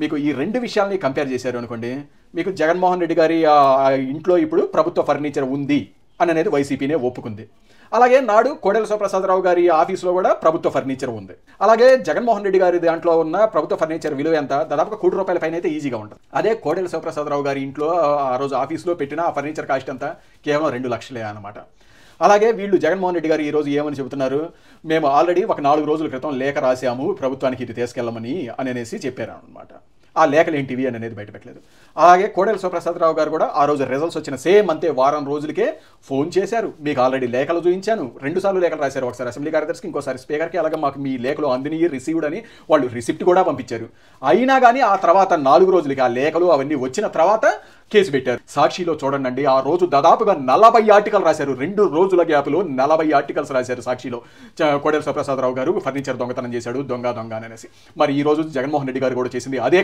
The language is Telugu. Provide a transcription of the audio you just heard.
మీకు ఈ రెండు విషయాల్ని కంపేర్ చేశారు అనుకోండి, మీకు జగన్మోహన్ రెడ్డి గారి ఇంట్లో ఇప్పుడు ప్రభుత్వ ఫర్నిచర్ ఉంది అని అనేది వైసీపీనే ఒప్పుకుంది. అలాగే నాడు కోడెల శివప్రసాదరావు గారి ఆఫీస్లో కూడా ప్రభుత్వ ఫర్నిచర్ ఉంది. అలాగే జగన్మోహన్ రెడ్డి గారి దాంట్లో ఉన్న ప్రభుత్వ ఫర్నిచర్ విలువ ఎంత? దాదాపుగా ₹1,00,00,000 పైన అయితే ఈజీగా ఉంటుంది. అదే కోడెల శివప్రసాదరావు గారి ఇంట్లో ఆ రోజు ఆఫీస్లో పెట్టిన ఆ ఫర్నిచర్ కాస్ట్ ఎంత? కేవలం 2 లక్షలే అనమాట. అలాగే వీళ్ళు జగన్మోహన్ రెడ్డి గారు ఈరోజు ఏమని చెబుతున్నారు, మేము ఆల్రెడీ ఒక 4 రోజుల క్రితం లేఖ రాశాము ప్రభుత్వానికి ఇది తీసుకెళ్ళమని అనేసి చెప్పారు అనమాట. ఆ లేఖలు ఏంటివి అని అనేది బయటపెట్టలేదు. అలాగే కోడెల శివప్రసాదరావు గారు కూడా ఆ రోజు రిజల్ట్స్ వచ్చిన సేమ్ అంతే వారం రోజులకే ఫోన్ చేశారు, మీకు ఆల్రెడీ లేఖలు చూపించాను, 2 సార్లు లేఖలు రాశారు, ఒకసారి అసెంబ్లీ కార్యదర్శికి, ఇంకోసారి స్పీకర్కి. అలాగే మాకు మీ లేఖలు అందిని రిసీవ్డ్ అని వాళ్ళు రిసిప్ట్ కూడా పంపించారు. అయినా కానీ ఆ తర్వాత 4 రోజులకి ఆ లేఖలు అవన్నీ వచ్చిన తర్వాత కేసు పెట్టారు. సాక్షిలో చూడండి, ఆ రోజు దాదాపుగా 40 ఆర్టికల్ రాశారు. 2 రోజుల గ్యాప్లో 40 ఆర్టికల్స్ రాశారు సాక్షిలో. కోడెల శివప్రసాదరావు గారు ఫర్నిచర్ దొంగతనం చేశాడు, దొంగ అనేసి. మరి ఈ రోజు జగన్మోహన్ రెడ్డి గారు కూడా చేసింది అదే.